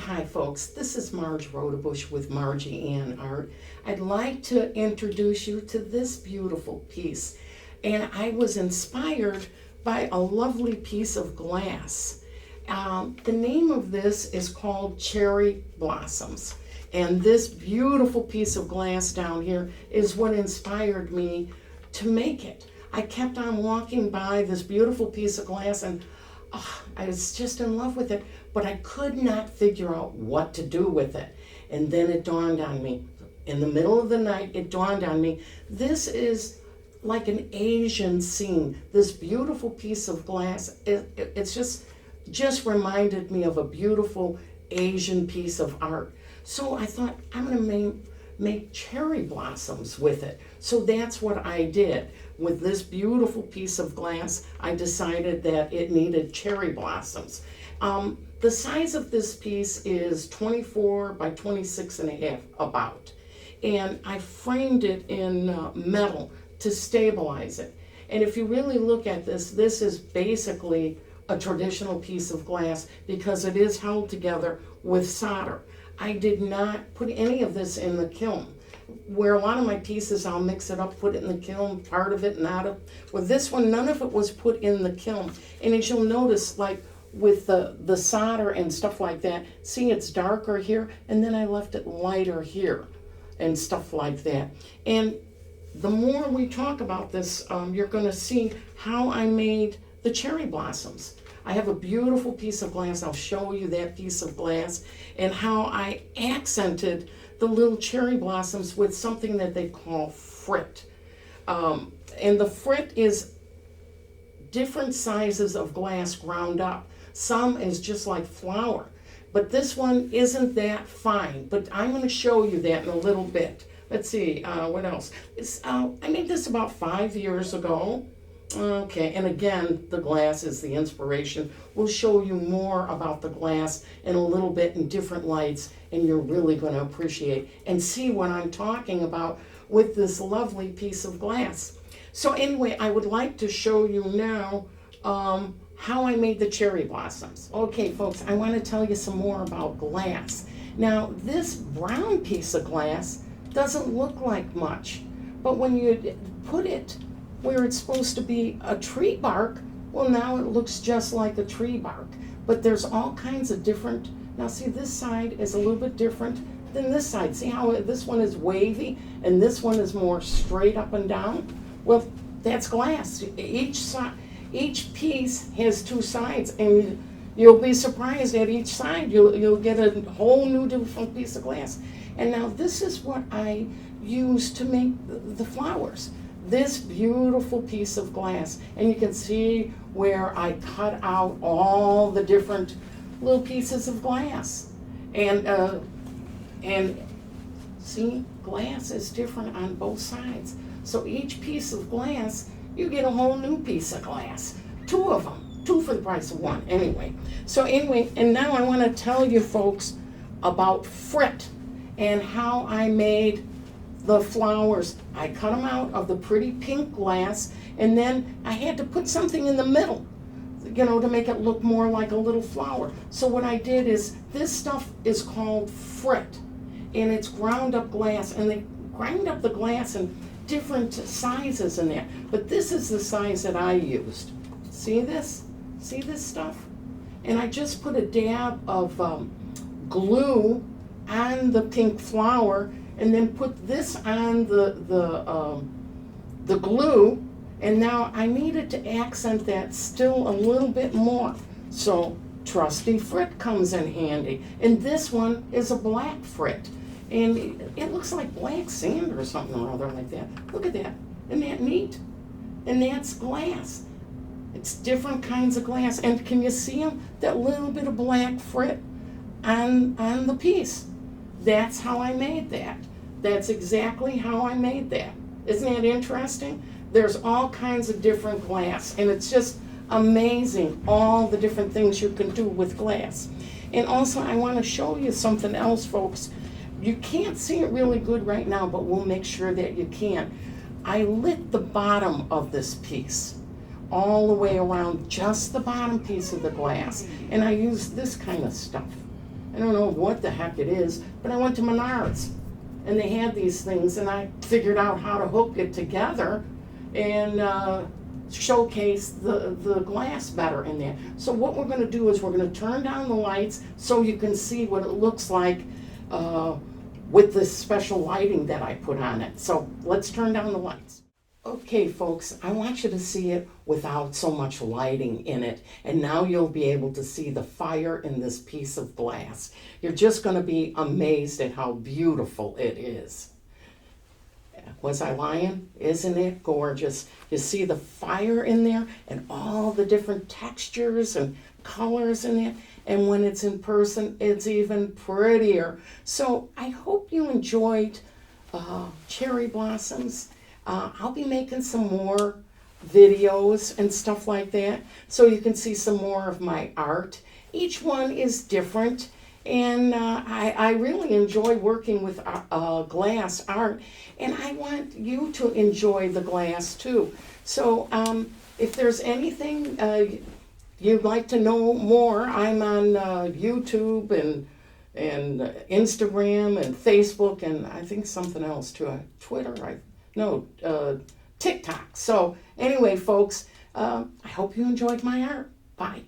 Hi folks, this is Marge Rodebush with Margieann Art. I'd like to introduce you to this beautiful piece. And I was inspired by a lovely piece of glass. The name of this is called Cherry Blossoms. And this beautiful piece of glass down here is what inspired me to make it. I kept on walking by this beautiful piece of glass and I was just in love with it, but I could not figure out what to do with it. And then it dawned on me, in the middle of the night, it dawned on me, this is like an Asian scene. This beautiful piece of glass, it's just reminded me of a beautiful Asian piece of art. So I thought, I'm gonna make cherry blossoms with it. So that's what I did. With this beautiful piece of glass, I decided that it needed cherry blossoms. The size of this piece is 24 by 26 and a half, about. And I framed it in metal to stabilize it. And if you really look at this, this is basically a traditional piece of glass because it is held together with solder. I did not put any of this in the kiln. Where a lot of my pieces, I'll mix it up, put it in the kiln, part of it, not of. With this one, none of it was put in the kiln. And as you'll notice, like with the solder and stuff like that, see it's darker here, and then I left it lighter here and stuff like that. And the more we talk about this, you're gonna see how I made the cherry blossoms. I have a beautiful piece of glass. I'll show you that piece of glass and how I accented the little cherry blossoms with something that they call frit. And the frit is different sizes of glass ground up. Some is just like flour, but this one isn't that fine. But I'm going to show you that in a little bit. Let's see, what else? I made this about 5 years ago. Okay, and again, the glass is the inspiration. We'll show you more about the glass in a little bit in different lights, and you're really going to appreciate and see what I'm talking about with this lovely piece of glass. So anyway, I would like to show you now how I made the cherry blossoms. Okay, folks, I want to tell you some more about glass. Now, this brown piece of glass doesn't look like much, but when you put it where it's supposed to be a tree bark, well, now it looks just like a tree bark. But there's all kinds of different, now see, this side is a little bit different than this side. See how this one is wavy and this one is more straight up and down? Well, that's glass. Each piece has two sides, and you'll be surprised at each side. You'll get a whole new different piece of glass. And now this is what I use to make the flowers. This beautiful piece of glass, and you can see where I cut out all the different little pieces of glass, and see, glass is different on both sides. So each piece of glass, you get a whole new piece of glass. Two of them, two for the price of one. Anyway, so anyway, and now I want to tell you folks about frit and how I made the flowers. I cut them out of the pretty pink glass, and then I had to put something in the middle, you know, to make it look more like a little flower. So what I did is, this stuff is called frit, and it's ground up glass, and they grind up the glass in different sizes in there. But this is the size that I used. See this? See this stuff? And I just put a dab of glue on the pink flower, and then put this on the glue, and now I needed to accent that still a little bit more. So trusty frit comes in handy, and this one is a black frit, and it looks like black sand or something or other like that. Look at that, isn't that neat? And that's glass. It's different kinds of glass, and can you see them? That little bit of black frit on the piece. That's how I made that. That's exactly how I made that. Isn't that interesting? There's all kinds of different glass, and it's just amazing all the different things you can do with glass. And also, I want to show you something else, folks. You can't see it really good right now, but we'll make sure that you can. I lit the bottom of this piece all the way around, just the bottom piece of the glass, and I used this kind of stuff. I don't know what the heck it is, but I went to Menards and they had these things, and I figured out how to hook it together and showcase the glass better in there. So what we're going to do is we're going to turn down the lights so you can see what it looks like with this special lighting that I put on it. So let's turn down the lights. Okay, folks, I want you to see it without so much lighting in it, and now you'll be able to see the fire in this piece of glass. You're just going to be amazed at how beautiful it is. Was I lying? Isn't it gorgeous? You see the fire in there and all the different textures and colors in it. And when it's in person, it's even prettier. So I hope you enjoyed cherry blossoms. I'll be making some more videos and stuff like that so you can see some more of my art. Each one is different. And I really enjoy working with glass art, and I want you to enjoy the glass too. So if there's anything you'd like to know more, I'm on YouTube and Instagram and Facebook, and I think something else too, Twitter, TikTok. So anyway, folks, I hope you enjoyed my art. Bye.